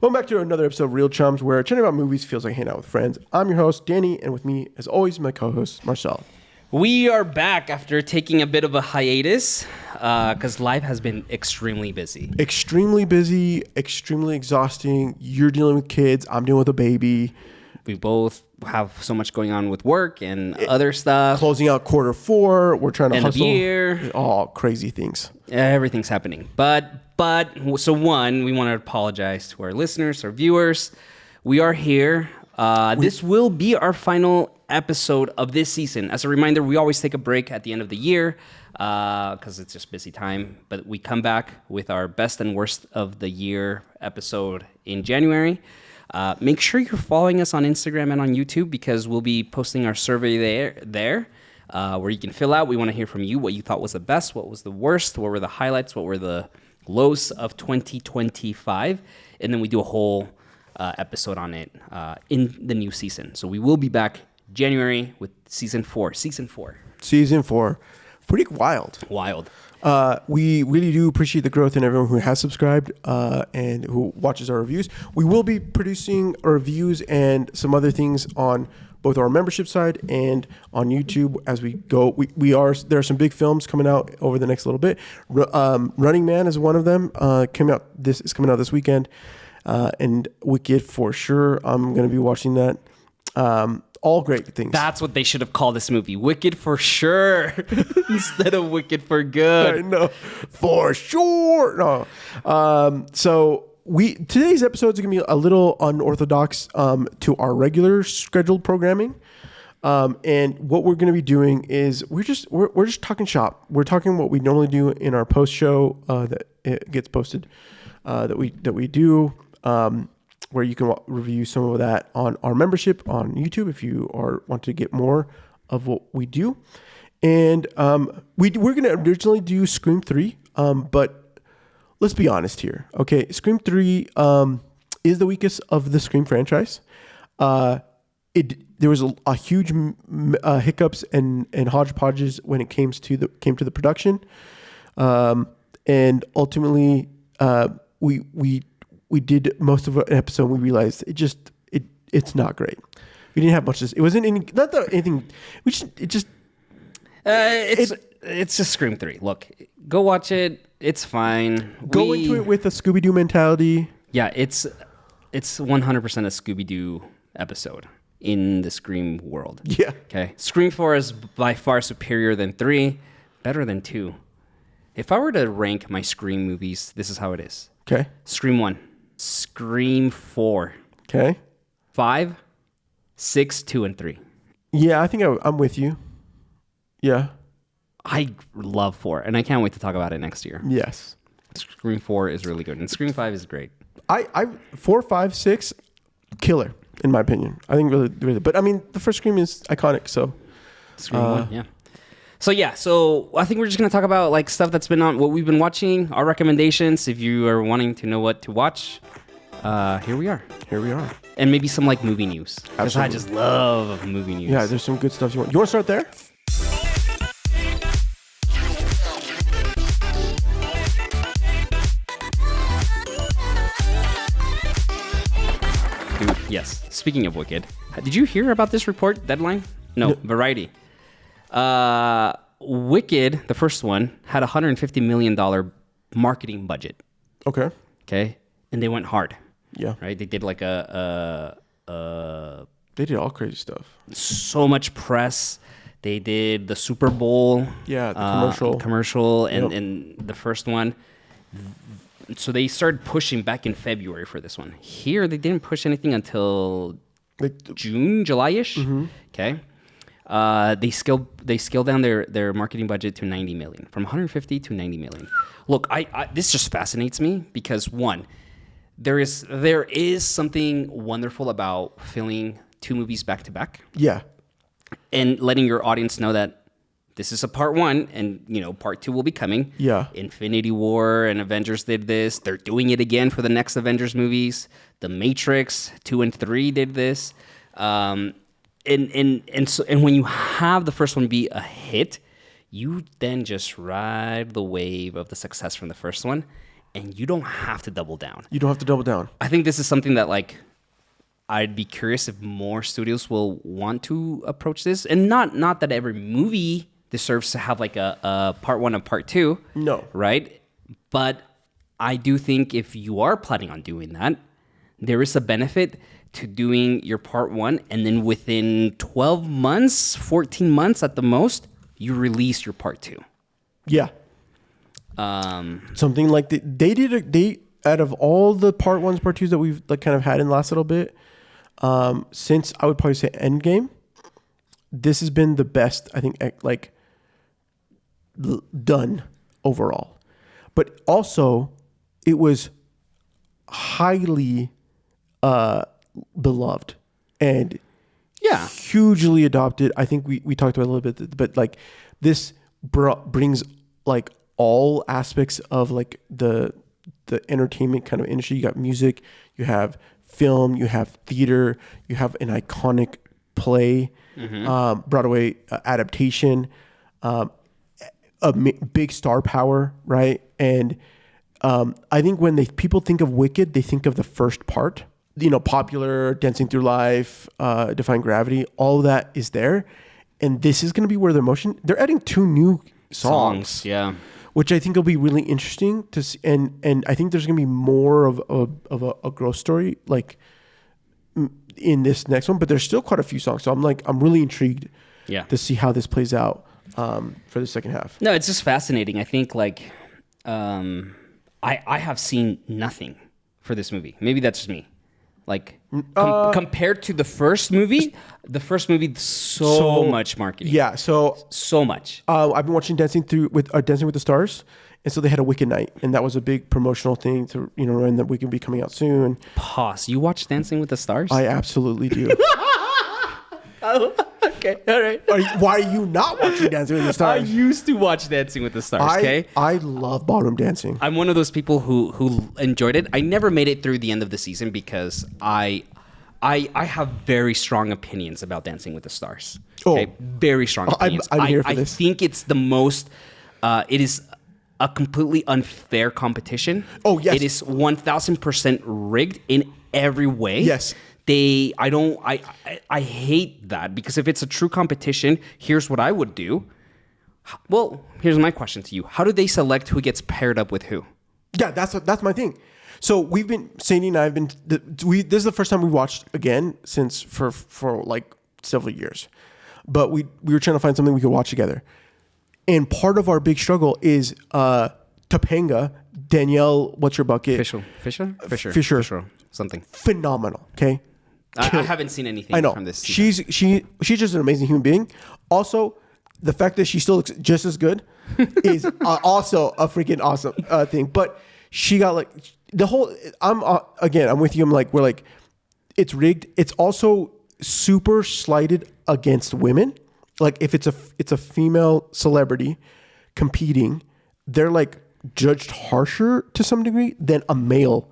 Welcome back to another episode of Reel Chums, where chatting about movies feels like hanging out with friends. I'm your host, Danny, and with me, as always, my co-host, Marcel. We are back after taking a bit of a hiatus because life has been extremely busy. Extremely busy, extremely exhausting. You're dealing with kids. I'm dealing with a baby. We both have so much going on with work and other stuff. Closing out quarter 4. We're trying to End of hustle. year. All crazy things. Everything's happening. So one, we want to apologize to our listeners, our viewers. We are here. This will be our final episode of this season. As a reminder, we always take a break at the end of the year because it's just busy time. But we come back with our best and worst of the year episode in January. Make sure you're following us on Instagram and on YouTube because we'll be posting our survey there where you can fill out. We want to hear from you what you thought was the best, what was the worst, what were the highlights, what were the lows of 2025. And then we do a whole episode on it in the new season. So we will be back January with season 4. Season 4. Pretty wild. We really do appreciate the growth in everyone who has subscribed and who watches our reviews. We will be producing reviews and some other things on both our membership side and on YouTube as we go. There are some big films coming out over the next little bit. Running Man is one of them. Coming out this weekend, and Wicked for sure. I'm going to be watching that. All great things. That's what they should have called this movie. Wicked for sure. Instead of Wicked for good. I know. For sure. No. So today's episode is going to be a little unorthodox to our regular scheduled programming. And what we're going to be doing is we're just talking shop. We're talking what we normally do in our post show that it gets posted that we do. Where you can review some of that on our membership on YouTube if you want to get more of what we do. And we're going to originally do Scream 3, but let's be honest here. Okay, Scream 3 is the weakest of the Scream franchise. There was a huge hiccups and hodgepodges when it came to the production, and ultimately we did most of an episode and we realized it's not great. We didn't have much it wasn't any, not that anything, it's just Scream 3. Look, go watch it. It's fine. Go into it with a Scooby-Doo mentality. Yeah, it's 100% a Scooby-Doo episode in the Scream world. Yeah. Okay. Scream 4 is by far superior than 3, better than 2. If I were to rank my Scream movies, this is how it is. Okay. Scream 1. Scream 4. Okay. 5, 6, 2, and 3. Yeah, I think I'm with you. Yeah. I love 4, and I can't wait to talk about it next year. Yes. Scream 4 is really good, and Scream 5 is great. 4, 5, 6, killer, in my opinion. I think really, but I mean, the first Scream is iconic, so. Scream 1, yeah. So I think we're just going to talk about like stuff that's been on, what we've been watching, our recommendations. If you are wanting to know what to watch, here we are. And maybe some like movie news. Because I just love movie news. Yeah, there's some good stuff you want. You want to start there? Dude, yes. Speaking of Wicked, did you hear about this report? Deadline? No. Variety. Wicked, the first one, had $150 million marketing budget. Okay. And they went hard. Yeah. Right? They did like they did all crazy stuff. So much press. They did the Super Bowl. Yeah, the commercial and the first one. So they started pushing back in February for this one. Here, they didn't push anything until June, July-ish. Mm-hmm. Okay. They scaled down their marketing budget to $90 million, from $150 to $90 million. Look, this just fascinates me because one, there is something wonderful about filming 2 movies back to back. Yeah, and letting your audience know that this is a part 1, and part 2 will be coming. Yeah, Infinity War and Avengers did this. They're doing it again for the next Avengers movies. The Matrix 2 and 3 did this. And when you have the first one be a hit, you then just ride the wave of the success from the first one, and you don't have to double down. You don't have to double down. I think this is something that like I'd be curious if more studios will want to approach this, and not that every movie deserves to have like a part 1 and part 2. No. Right? But I do think if you are planning on doing that, there is a benefit to doing your part 1, and then within 12 months, 14 months at the most, you release your part 2. Yeah. Something like they out of all the part 1s, part 2s that we've like kind of had in the last little bit, since I would probably say Endgame, this has been the best, I think, like done overall. But also, it was highly beloved and hugely adopted. I think we talked about it a little bit, but like this brings like all aspects of like the entertainment kind of industry. You got music, you have film, you have theater, you have an iconic play, Broadway adaptation, big star power, right? And I think when people think of Wicked, they think of the first part. You know, Popular, Dancing Through Life, Defying Gravity, all of that is there. And this is going to be where they're adding 2 new songs. Yeah. Which I think will be really interesting to see. And I think there's going to be more of a growth story like in this next one, but there's still quite a few songs. So I'm really intrigued to see how this plays out for the second half. No, it's just fascinating. I think like I have seen nothing for this movie. Maybe that's just me. Like compared to the first movie so much marketing. Yeah, so much. I've been watching Dancing with the Stars, and so they had a Wicked night, and that was a big promotional thing to and that we can be coming out soon. Pause. You watch Dancing with the Stars? I absolutely do. Oh, okay, all right. Why are you not watching Dancing with the Stars? I used to watch Dancing with the Stars. Okay, I love ballroom dancing. I'm one of those people who enjoyed it. I never made it through the end of the season because I have very strong opinions about Dancing with the Stars. Okay, very strong opinions. I'm here for this. I think it's the most. It is a completely unfair competition. Oh yes, it is 1,000% rigged in every way. Yes. I hate that because if it's a true competition, here's what I would do. Well, here's my question to you. How do they select who gets paired up with who? Yeah, that's my thing. So Sadie and I have been, this is the first time we watched again since for like several years, but we were trying to find something we could watch together. And part of our big struggle is Topanga, Danielle, what's your bucket? Fisher. Something. Phenomenal. Okay. I haven't seen anything from this season. She's just an amazing human being. Also, the fact that she still looks just as good is also a freaking awesome thing. But she got like the whole. I'm with you. We're like, it's rigged. It's also super slighted against women. Like if it's a female celebrity competing, they're like judged harsher to some degree than a male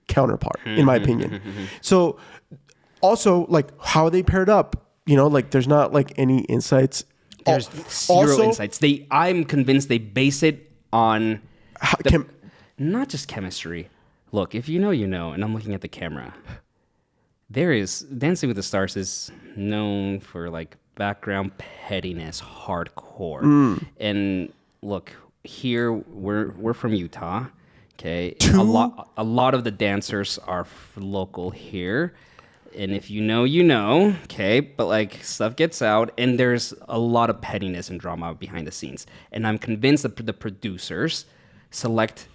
counterpart, in my opinion. So also like how are they paired up, like there's not like any insights. There's zero insights. I'm convinced they base it on not just chemistry. Look, if you know, and I'm looking at the camera, there is Dancing with the Stars is known for like background pettiness, hardcore. And look, here we're from Utah. Okay, a lot of the dancers are local here, and if you know, okay, but like stuff gets out, and there's a lot of pettiness and drama behind the scenes, and I'm convinced that the producers select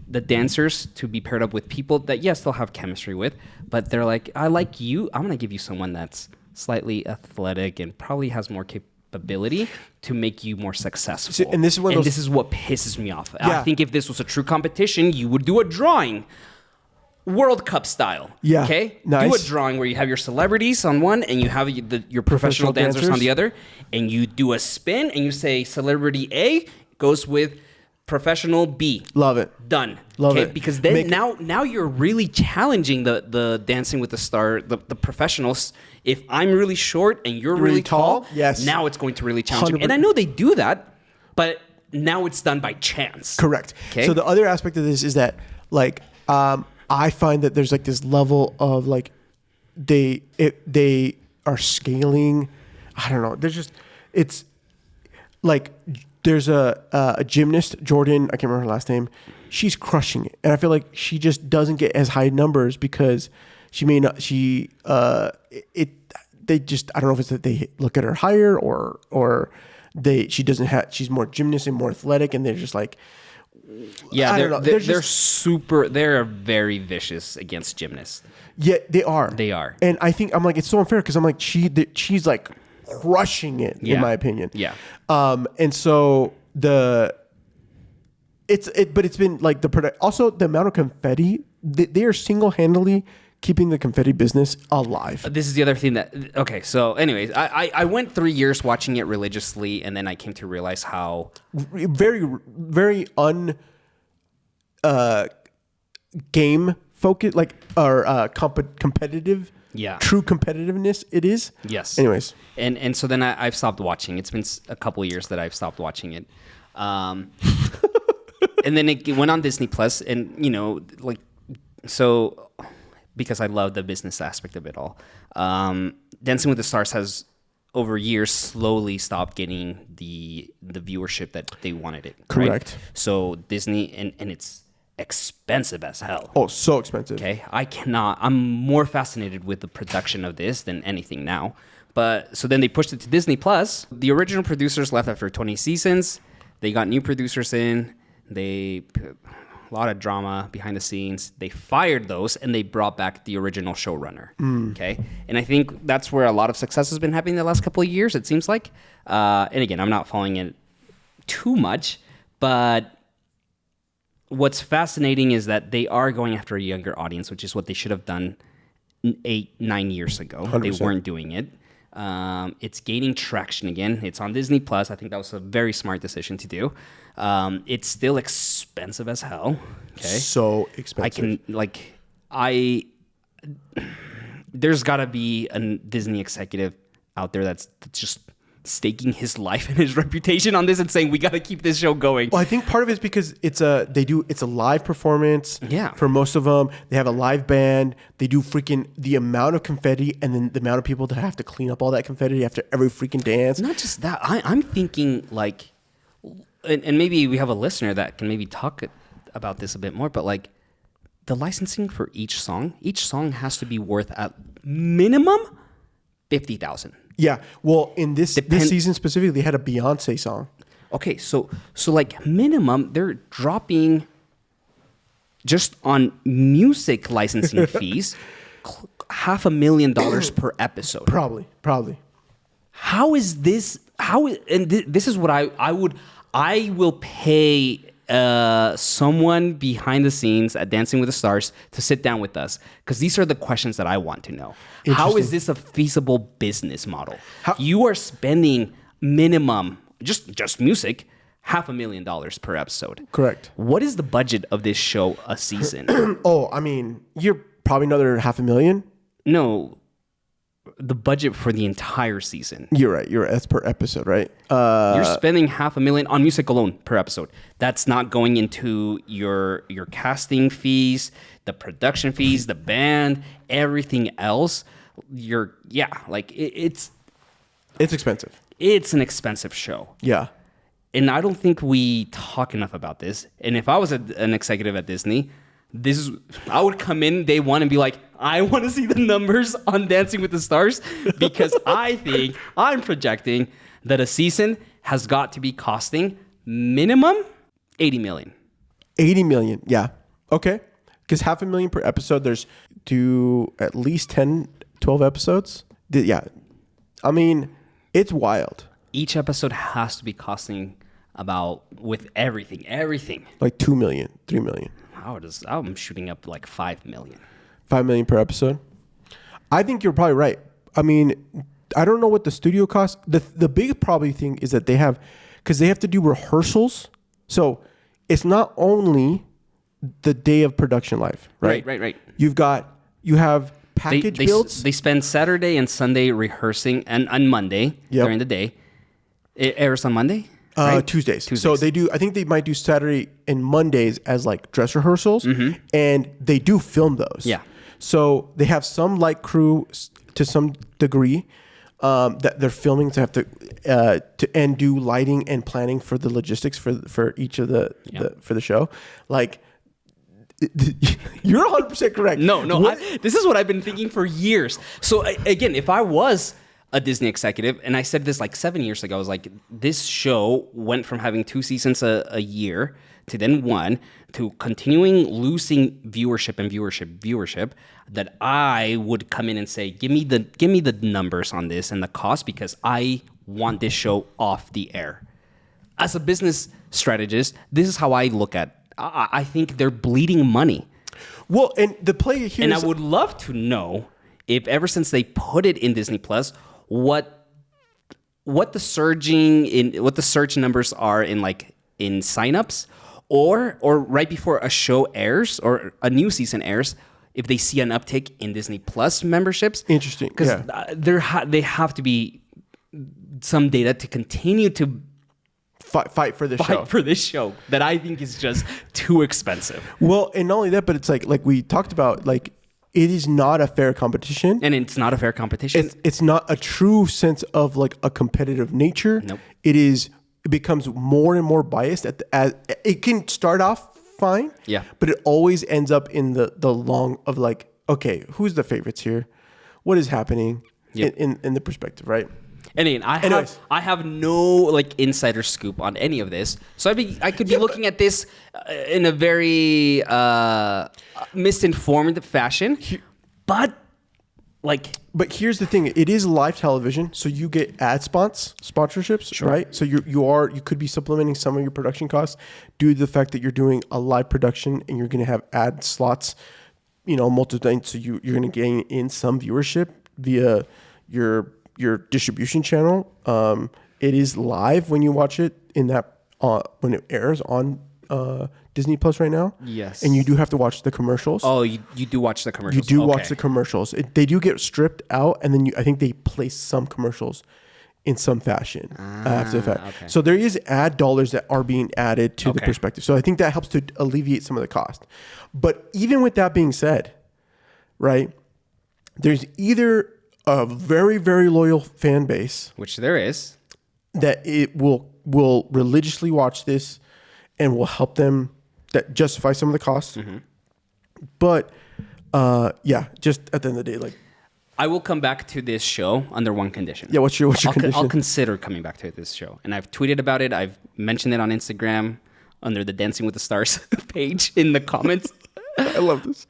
the dancers to be paired up with people that yes, they'll have chemistry with, but they're like, I like you, I'm gonna give you someone that's slightly athletic and probably has more capability to make you more successful. See, and this is what pisses me off. Yeah. I think if this was a true competition, you would do a drawing, World Cup style. Yeah. Okay. Nice. Do a drawing where you have your celebrities on one and you have your professional dancers on the other, and you do a spin and you say celebrity A goes with professional B. Love it. Done. Love it. Because then now you're really challenging the Dancing with the Star, the professionals. If I'm really short and you're really tall, yes, now it's going to really challenge you. And I know they do that, but now it's done by chance. Correct. Okay. So the other aspect of this is that like I find that there's like this level of like they are scaling. I don't know. It's like there's a gymnast, Jordan, I can't remember her last name. She's crushing it. And I feel like she just doesn't get as high numbers because she may not, they just, I don't know if it's that they look at her higher or she doesn't have, she's more gymnast and more athletic and they're just like, yeah, I don't know. They're very vicious against gymnasts. Yeah, they are. They are. And I think, I'm like, it's so unfair because I'm like, she's like crushing it in my opinion. Yeah. And so it's been like also the amount of confetti, they are single-handedly keeping the confetti business alive. This is the other thing okay, so anyways, I went 3 years watching it religiously, and then I came to realize how very, very game focused, like, or competitive. Yeah. True competitiveness it is. Yes. Anyways. And so then I've stopped watching. It's been a couple of years that I've stopped watching it. And then it went on Disney Plus, and like, so because I love the business aspect of it all. Dancing with the Stars has over years slowly stopped getting the viewership that they wanted it. Correct. Right? So Disney, and it's expensive as hell. Oh, so expensive. Okay. I'm more fascinated with the production of this than anything now. But so then they pushed it to Disney Plus. The original producers left after 20 seasons. They got new producers in. They put a lot of drama behind the scenes. They fired those and they brought back the original showrunner. Okay. And I think that's where a lot of success has been happening the last couple of years, it seems like. And again, I'm not following it too much, but what's fascinating is that they are going after a younger audience, which is what they should have done 8-9 years ago. 100%. They weren't doing it. It's gaining traction again. It's on Disney Plus. I think that was a very smart decision to do. It's still expensive as hell. Okay, so expensive. There's got to be a Disney executive out there that's just staking his life and his reputation on this and saying we got to keep this show going. Well, I think part of it is because it's a live performance. Yeah. For most of them, they have a live band. They do the amount of confetti and then the amount of people that have to clean up all that confetti after every freaking dance. Not just that. I'm thinking like, and maybe we have a listener that can maybe talk about this a bit more, but like the licensing for each song has to be worth at minimum $50,000. Yeah, well, in this season specifically, they had a Beyonce song. Okay, so like minimum, they're dropping just on music licensing fees $500,000 per episode. Probably. How is this? This is what I will pay someone behind the scenes at Dancing with the Stars to sit down with us, because these are the questions that I want to know. How is this a feasible business model? You are spending minimum just music $500,000 per episode. Correct. What is the budget of this show a season? Oh, I mean, you're probably another $500,000. No, the budget for the entire season. You're right. That's per episode, right? You're spending $500,000 on music alone per episode. That's not going into your casting fees, the production fees, the band, everything else. It's expensive. It's an expensive show. Yeah. And I don't think we talk enough about this. And if I was an executive at Disney, I would come in day one and be like, I want to see the numbers on Dancing with the Stars, because I think I'm projecting that a season has got to be costing minimum $80 million. $80 million, yeah. Okay. Because $500,000 per episode, there's at least 10, 12 episodes. Yeah. I mean, it's wild. Each episode has to be costing about, with everything. Like $2 million, $3 million. I'm shooting up like $5 million. $5 million per episode. I think you're probably right. I mean, I don't know what the studio costs. The big probably thing is that they have to do rehearsals. So it's not only the day of production live, right? Right. You have package builds. They spend Saturday and Sunday rehearsing, and on Monday during the day. It airs on Monday? right? Tuesdays. So they do. I think they might do Saturday and Mondays as like dress rehearsals, and they do film those. Yeah. So they have some light crew to some degree that they're filming to have to and do lighting and planning for the logistics for each of for the show. Like you're 100% correct. No. This is what I've been thinking for years. So again, if I was a Disney executive, and I said this like 7 years ago, I was like, this show went from having 2 seasons a year to then 1 to continuing losing viewership, that I would come in and say, give me the numbers on this and the cost, because I want this show off the air. As a business strategist, this is how I look at. I think they're bleeding money. Well, and the play here, and I would love to know if ever since they put it in Disney Plus, what the surge numbers are in signups, or right before a show airs or a new season airs, if they see an uptick in Disney Plus memberships. Interesting, because they have to be some data to continue to fight for this show that I think is just too expensive. Well, and not only that, but it's like we talked about, like, it is not a fair competition. And it's not a fair competition. It's not a true sense of like a competitive nature. Nope. It becomes more and more biased as it can start off fine. Yeah. But it always ends up in the long of like, okay, who's the favorites here? What is happening in the perspective, right? And again, I have no like insider scoop on any of this, so I could be looking at this in a very misinformed fashion. But here's the thing: it is live television, so you get ad sponsorships, sure, right? So you could be supplementing some of your production costs due to the fact that you're doing a live production and you're going to have ad slots, multiple. So you're going to gain in some viewership via your distribution channel. It is live when you watch it when it airs on Disney Plus right now. Yes. And you do have to watch the commercials. Oh, you do watch the commercials. You do watch the commercials. They do get stripped out, and then I think they place some commercials in some fashion after the fact. Okay. So there is ad dollars that are being added to the perspective. So I think that helps to alleviate some of the cost. But even with that being said, right, there's either a very, very loyal fan base, which there is, that it will religiously watch this and will help them that justify some of the costs. Mm-hmm. But just at the end of the day, like, I will come back to this show under one condition. Yeah, what's your condition? I'll consider coming back to this show, and I've tweeted about it. I've mentioned it on Instagram under the Dancing with the Stars page in the comments. I love this.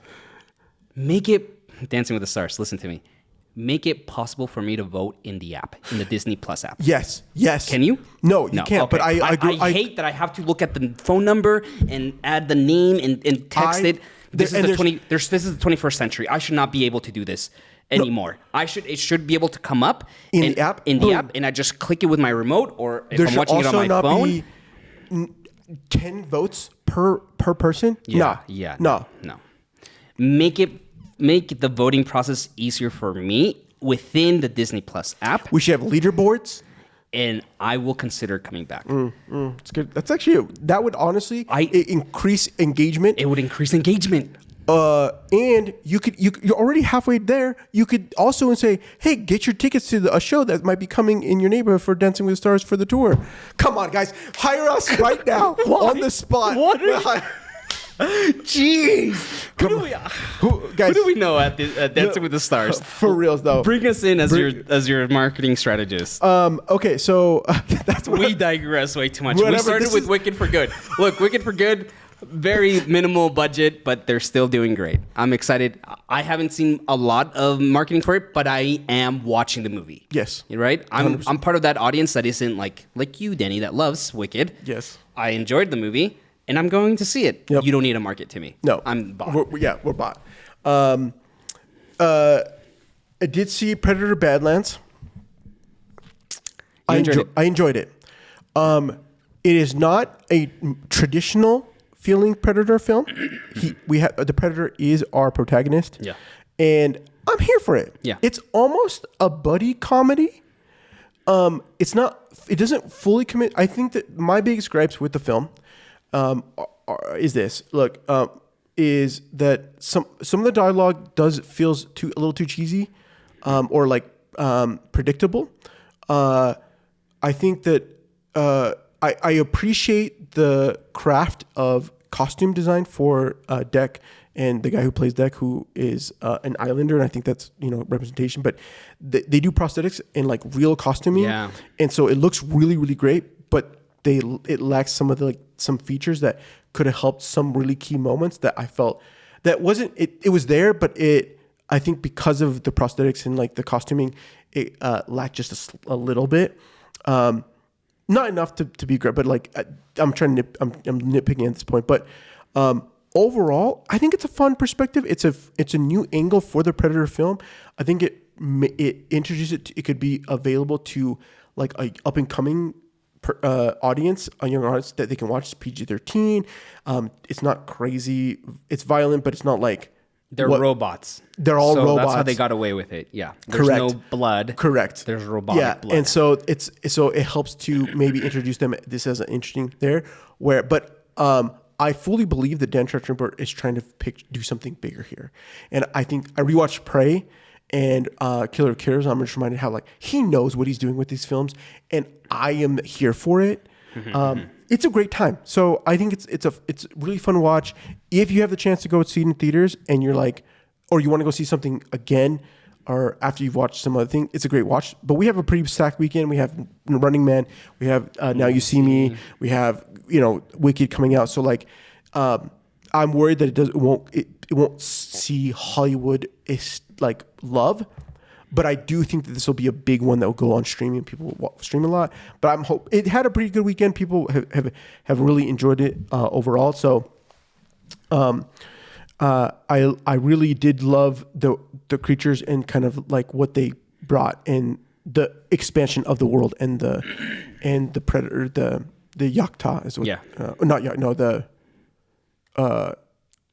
Make it Dancing with the Stars. Listen to me. Make it possible for me to vote in the app, in the Disney Plus app. Yes. Can you? No, you can't. Okay. But I hate that I have to look at the phone number and add the name and text it. This is the 21st century. I should not be able to do this anymore. No. It should be able to come up in the app, and I just click it with my remote, or if I'm watching it on my phone. Be 10 votes per person. No. Make the voting process easier for me within the Disney Plus app. We should have leaderboards. And I will consider coming back. It's good. That's actually, that would honestly increase engagement. It would increase engagement. And you're already halfway there. You could also say, hey, get your tickets to a show that might be coming in your neighborhood for Dancing with the Stars for the tour. Come on, guys. Hire us right now on the spot. Jeez. Who do we know at Dancing with the Stars? For reals, though. Bring us in as your marketing strategist. Okay, so that's what we digress way too much. We started with Wicked for Good. Look, Wicked for Good, very minimal budget, but they're still doing great. I'm excited. I haven't seen a lot of marketing for it, but I am watching the movie. Yes. Right? I'm part of that audience that isn't like you, Danny, that loves Wicked. Yes. I enjoyed the movie. And I'm going to see it. Yep. You don't need to market to me. No. I'm bought. We're bought. I did see Predator Badlands. I enjoyed it. It is not a traditional feeling Predator film. The Predator is our protagonist. Yeah. And I'm here for it. Yeah. It's almost a buddy comedy. It's not. It doesn't fully commit. I think that my biggest gripes with the film is this. Look, is that some of the dialogue feels a little too cheesy, or like predictable. I think that I appreciate the craft of costume design for Deck and the guy who plays Deck, who is an Islander, and I think that's representation. But they do prosthetics and like real costuming, and so it looks really really great. But it lacks some of the some features that could have helped some really key moments that I felt that wasn't it was there, but I think because of the prosthetics and like the costuming, it lacked just a little bit. Not enough to be great, but like I'm nitpicking at this point. But overall, I think it's a fun perspective. It's a new angle for the Predator film. I think it introduces it. It could be available to like a up and coming audience, a young audience that they can watch. It's PG-13. It's not crazy. It's violent, but it's not like they're robots. They're all robots. That's how they got away with it. Yeah. There's no blood. Correct. There's robotic blood. And so it helps to maybe introduce them this as an interesting there. But I fully believe that Dan Trachtenberg is trying to do something bigger here. And I think I rewatched Prey and Killer Killers. I'm just reminded how like he knows what he's doing with these films, and I am here for it. It's a great time. So I think it's really fun to watch. If you have the chance to go see it in theaters and you're like, or you want to go see something again, or after you've watched some other thing, it's a great watch. But we have a pretty stacked weekend. We have Running Man. We have Now You See Me. We have Wicked coming out. So like, I'm worried that it won't see Hollywood is like love. But I do think that this will be a big one that will go on streaming. People will stream a lot. But it had a pretty good weekend. People have really enjoyed it overall. So I really did love the creatures and kind of like what they brought and the expansion of the world and the predator, the Yakta is what not Yak, no the oh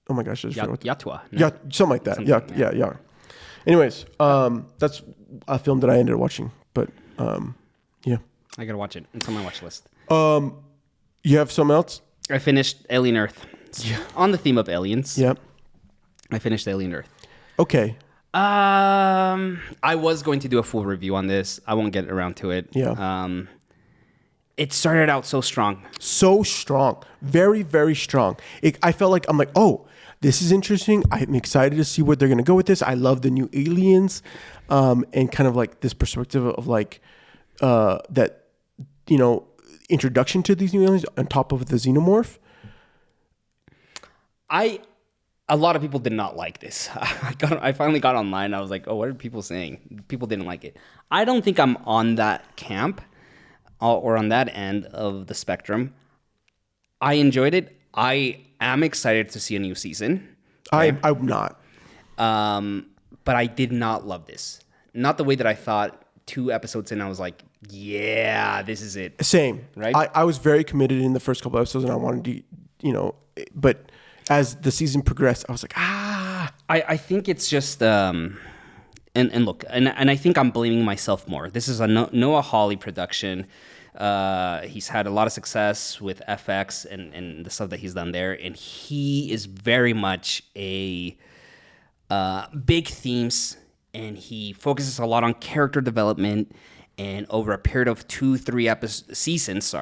my gosh, I just forgot what Yatua. No? Yeah, something like that. Yeah. Anyways, that's a film that I ended up watching, but yeah. I gotta watch it. It's on my watch list. You have something else? I finished Alien Earth. On the theme of aliens. Yeah. I finished Alien Earth. Okay. I was going to do a full review on this. I won't get around to it. Yeah. It started out so strong. So strong. Very, very strong. I felt like, I'm like, oh, this is interesting. I'm excited to see where they're going to go with this. I love the new aliens, and kind of like this perspective of like that, introduction to these new aliens on top of the xenomorph. A lot of people did not like this. I finally got online. I was like, oh, what are people saying? People didn't like it. I don't think I'm on that camp or on that end of the spectrum. I enjoyed it. I am excited to see a new season. Okay? I'm not. But I did not love this. Not the way that I thought 2 episodes in. I was like, yeah, this is it. Same. Right? I was very committed in the first couple episodes, and I wanted to, but as the season progressed, I was like, I think it's just, and look, and I think I'm blaming myself more. This is a Noah Hawley production. He's had a lot of success with FX and the stuff that he's done there, and he is very much a big themes, and he focuses a lot on character development. And over a period of 2-3 seasons,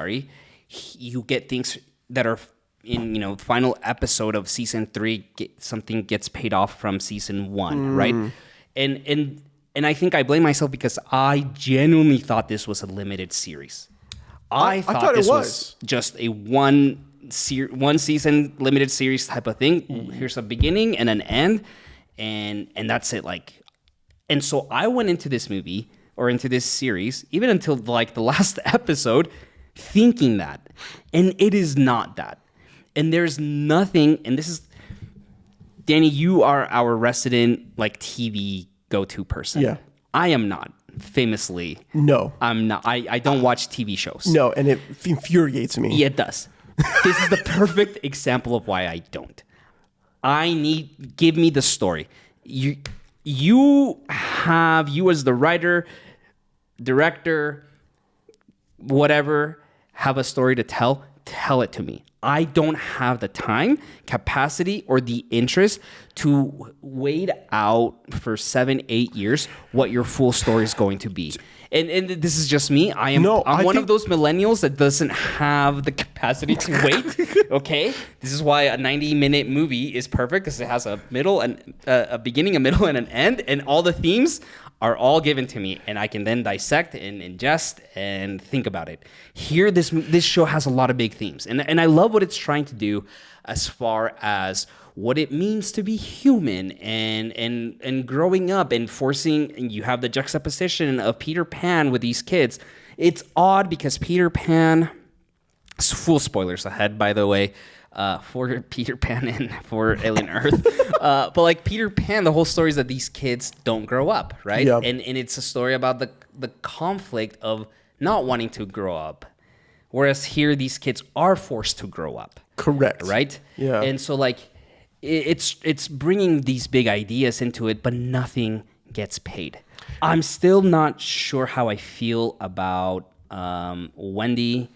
you get things that are in final episode of season 3. Something gets paid off from season 1, right? And I think I blame myself because I genuinely thought this was a limited series. I thought this was just a one season limited series type of thing. Here's a beginning and an end, and that's it. And so I went into this movie or into this series, even until like the last episode, thinking that, and it is not that. And there's nothing. And this is, Danny, you are our resident TV go-to person. Yeah, I am not. Famously, no, I'm not. I don't watch TV shows. No, and it infuriates me. Yeah, it does. This is the perfect example of why I don't. Give me the story. You as the writer, director, whatever, have a story to tell it to me. I don't have the time, capacity, or the interest to wait out for 7-8 years what your full story is going to be. And this is just me. I'm one of those millennials that doesn't have the capacity to wait. Okay, this is why a 90-minute movie is perfect, because it has a middle and a beginning, a middle, and an end, and all the themes are all given to me, and I can then dissect and ingest and think about it. Here, this show has a lot of big themes, and I love what it's trying to do as far as what it means to be human and growing up and forcing. And you have the juxtaposition of Peter Pan with these kids. It's odd because Peter Pan, full spoilers ahead, by the way, for Peter Pan and for Alien Earth. But like Peter Pan, the whole story is that these kids don't grow up, right? Yeah. And it's a story about the conflict of not wanting to grow up. Whereas here, these kids are forced to grow up. Correct. Right? Yeah. And so like it's bringing these big ideas into it, but nothing gets paid. I'm still not sure how I feel about Wendy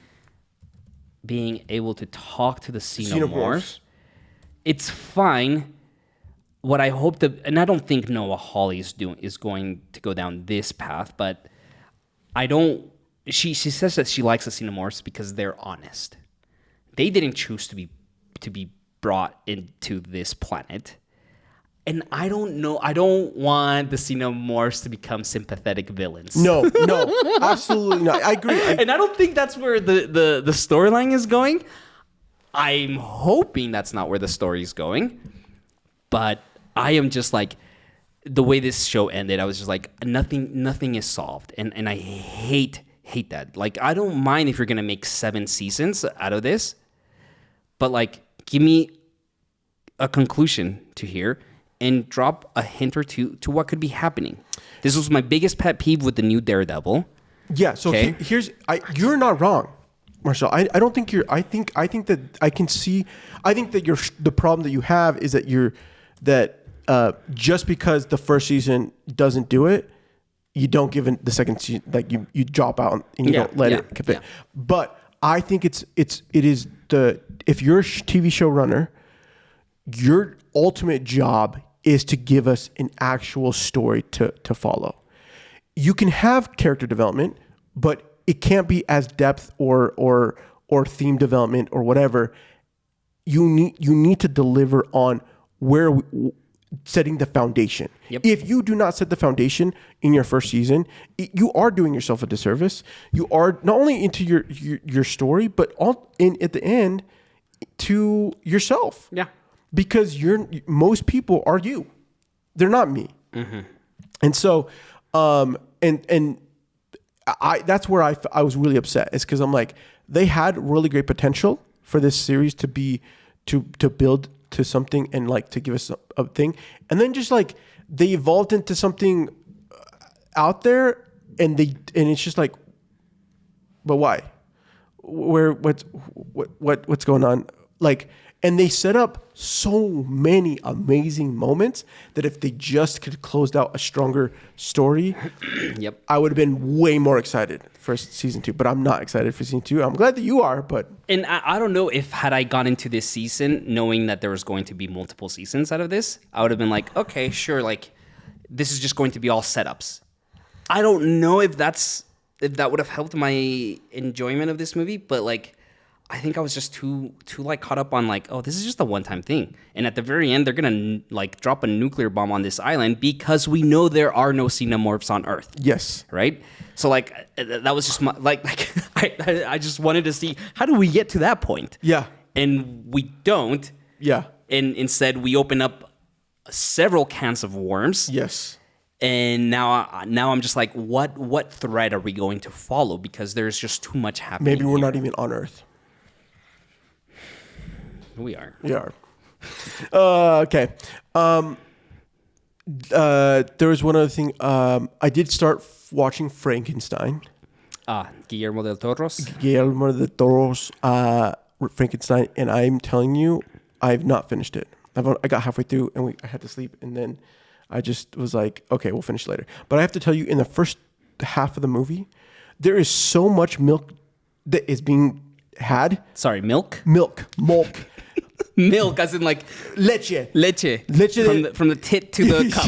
being able to talk to the xenomorphs. It's fine. What I hope and I don't think Noah Hawley is going to go down this path, but I don't. She says that she likes the xenomorphs because they're honest. They didn't choose to be brought into this planet. And I don't know. I don't want the xenomorphs to become sympathetic villains. No, absolutely not. I agree. And I don't think that's where the storyline is going. I'm hoping that's not where the story is going. But I am just like, the way this show ended, I was just like, nothing is solved. And I hate that. Like, I don't mind if you're going to make 7 seasons out of this. But like, give me a conclusion to here and drop a hint or two to what could be happening. This was my biggest pet peeve with the new Daredevil. Yeah. So you're not wrong, Marcel. I don't think you're. I think that I can see. I think that the problem that you have is that just because the first season doesn't do it, you don't give it the second season. Like you drop out and you don't let it fit. Yeah. But I think it is if you're a TV show runner, your ultimate job is to give us an actual story to follow. You can have character development, but it can't be as depth or theme development or whatever. You need to deliver on setting the foundation. Yep. If you do not set the foundation in your first season, you are doing yourself a disservice. You are not only into your story, but at the end to yourself. Yeah. Because most people are you. They're not me. Mm-hmm. And so, that's where I was really upset. Is because I'm like, they had really great potential for this series to build to something and like to give us a thing, and then just like they evolved into something out there, and it's just like, but why? What's going on? Like. And they set up so many amazing moments that if they just could have closed out a stronger story, yep, I would have been way more excited for season 2. But I'm not excited for season 2. I'm glad that you are, but... And I don't know if had I gone into this season knowing that there was going to be multiple seasons out of this, I would have been like, okay, sure, like, this is just going to be all setups. I don't know if that would have helped my enjoyment of this movie, but like... I think I was just too like caught up on like, oh, this is just a one-time thing. And at the very end, they're going to like drop a nuclear bomb on this island because we know there are no xenomorphs on Earth. Yes. Right? So like that was just my, like I just wanted to see, how do we get to that point? Yeah. And we don't. Yeah. And instead we open up several cans of worms. Yes. And now I'm just like, what thread are we going to follow? Because there's just too much happening. Maybe we're not even on Earth. We are. Okay. There was one other thing. I did start watching Frankenstein. Guillermo del Toro's Frankenstein, and I'm telling you, I've not finished it. I got halfway through, and I had to sleep, and then I just was like, okay, we'll finish later. But I have to tell you, in the first half of the movie, there is so much milk that is being had. Sorry, milk? Milk. Milk, as in like Leche. From the tit to the cup.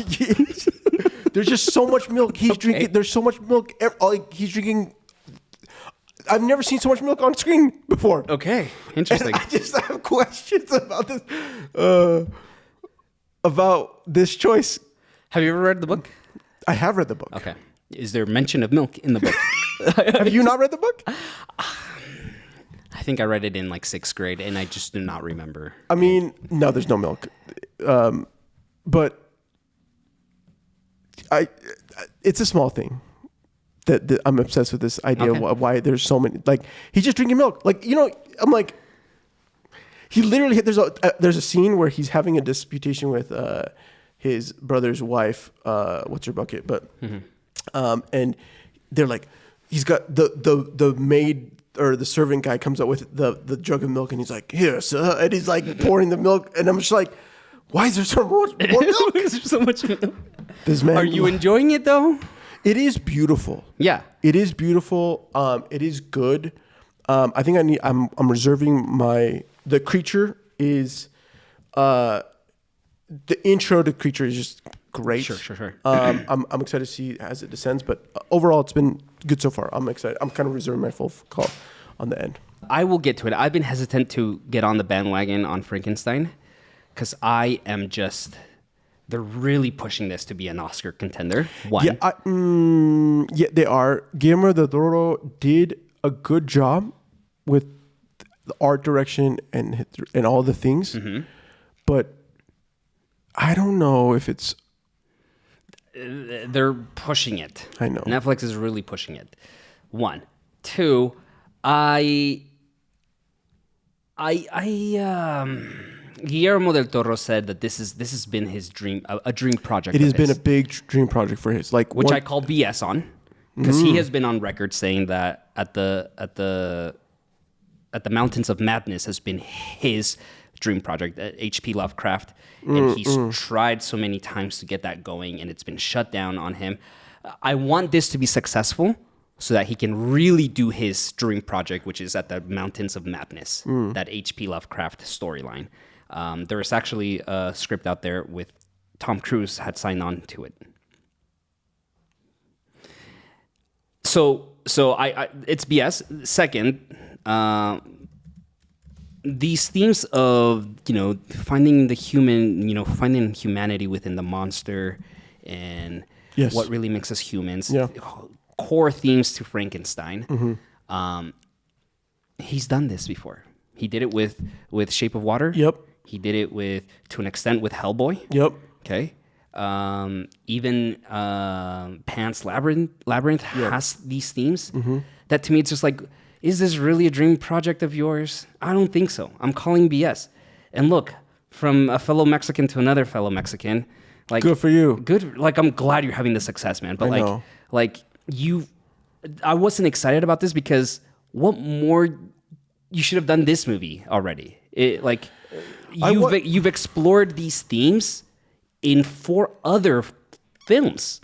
There's just so much milk. He's drinking. There's so much milk. Like he's drinking. I've never seen so much milk on screen before. Okay, interesting. And I just have questions about this. About this choice. Have you ever read the book? I have read the book. Okay. Is there mention of milk in the book? Have you not read the book? I think I read it in like 6th grade, and I just do not remember. I mean, no, there's no milk. But it's a small thing that I'm obsessed with this idea of why there's so many. Like, he's just drinking milk. Like, I'm like, he literally, there's a scene where he's having a disputation with his brother's wife. What's her bucket? But, and they're like, he's got the maid or the servant guy comes up with the jug of milk, and he's like, here, sir. And he's like pouring the milk. And I'm just like, why is there so much more milk? There's so much milk. This man, are you enjoying it though? It is beautiful. Yeah, it is beautiful. It is good. I think I'm reserving the creature is, the intro to creature is just great. Sure. I'm excited to see as it descends, but overall it's been good so far. I'm excited. I'm kind of reserving my full call on the end. I will get to it. I've been hesitant to get on the bandwagon on Frankenstein because they're really pushing this to be an Oscar contender. Yeah, they are. Guillermo del Toro did a good job with the art direction and all the things, but I don't know if it's. They're pushing it. I know. Netflix is really pushing it. 1, 2. Guillermo del Toro said that this has been his dream, a dream project. It has been a big dream project for his, like, which I call BS on, because he has been on record saying that at the Mountains of Madness has been his dream project at H.P. Lovecraft, and he's tried so many times to get that going, and it's been shut down on him. I want this to be successful so that he can really do his dream project, which is at the Mountains of Madness, that H.P. Lovecraft storyline. There is actually a script out there with Tom Cruise had signed on to it. So I it's BS. Second, these themes of finding the human, finding humanity within the monster, and what really makes us humans. Yeah. Core themes to Frankenstein. He's done this before. He did it with Shape of Water. Yep. He did it to an extent with Hellboy. Yep. Okay. Even Pan's Labyrinth has these themes. That to me, it's just like, is this really a dream project of yours? I don't think so. I'm calling BS. And look, from a fellow Mexican to another fellow Mexican, like, good for you. Good. Like, I'm glad you're having the success, man. But I know. I wasn't excited about this because what more? You should have done this movie already. You've explored these themes in 4 other films.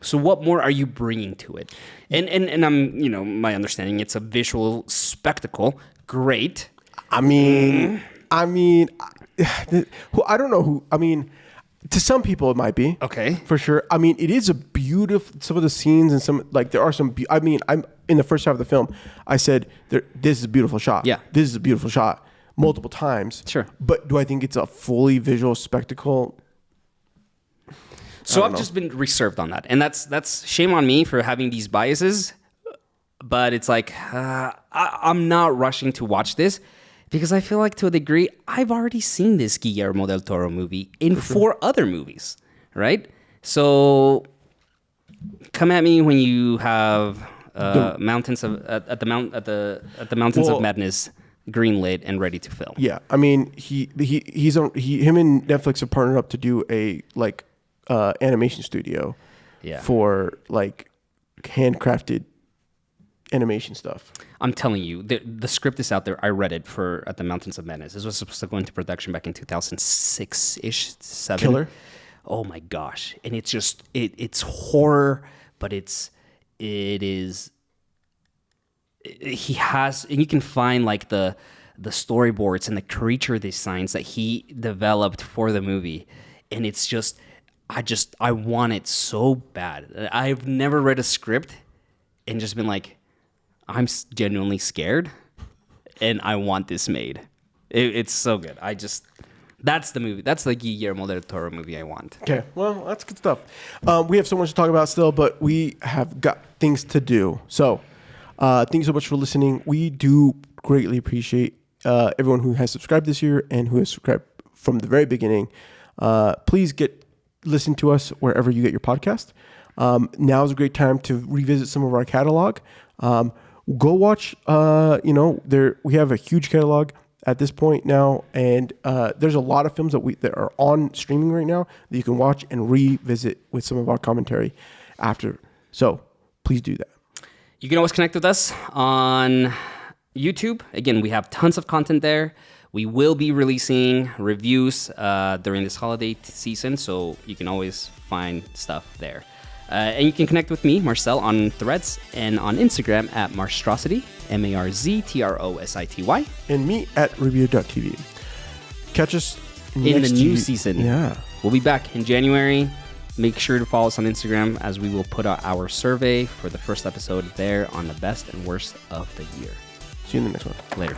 So what more are you bringing to it? And I'm, my understanding, it's a visual spectacle. Great. I mean, I don't know who. I mean, to some people it might be. Okay. For sure. I mean, it is a beautiful. Some of the scenes and there are some. I'm in the first half of the film. I said, "This is a beautiful shot." Yeah. This is a beautiful shot. Multiple times. Sure. But do I think it's a fully visual spectacle? So I've just been reserved on that, and that's shame on me for having these biases. But it's like I'm not rushing to watch this because I feel like to a degree I've already seen this Guillermo del Toro movie in 4 other movies, right? So come at me when you have Mountains of at the Mountains of Madness greenlit and ready to film. Yeah, I mean him and Netflix have partnered up to do a animation studio for like handcrafted animation stuff. I'm telling you, the script is out there. I read it at the Mountains of Madness. This was supposed to go into production back in 2006-ish, 7. Killer. Oh my gosh. And it's just it's horror, but it is he has, and you can find like the storyboards and the creature designs that he developed for the movie, and it's just I want it so bad. I've never read a script and just been like, I'm genuinely scared, and I want this made. It's so good. That's the movie. That's the Guillermo del Toro movie I want. Okay, well, that's good stuff. We have so much to talk about still, but we have got things to do. So, thank you so much for listening. We do greatly appreciate everyone who has subscribed this year and who has subscribed from the very beginning. Please listen to us wherever you get your podcast. Now is a great time to revisit some of our catalog. Go watch. We have a huge catalog at this point now, and there's a lot of films that are on streaming right now that you can watch and revisit with some of our commentary after. So please do that. You can always connect with us on YouTube. Again, we have tons of content there. We will be releasing reviews during this holiday season, so you can always find stuff there. And you can connect with me, Marcel, on Threads and on Instagram at Marstrosity, MARZTROSITY. And me at review.tv. Catch us in the new season. Yeah. We'll be back in January. Make sure to follow us on Instagram as we will put out our survey for the first episode there on the best and worst of the year. See you in the next one. Later.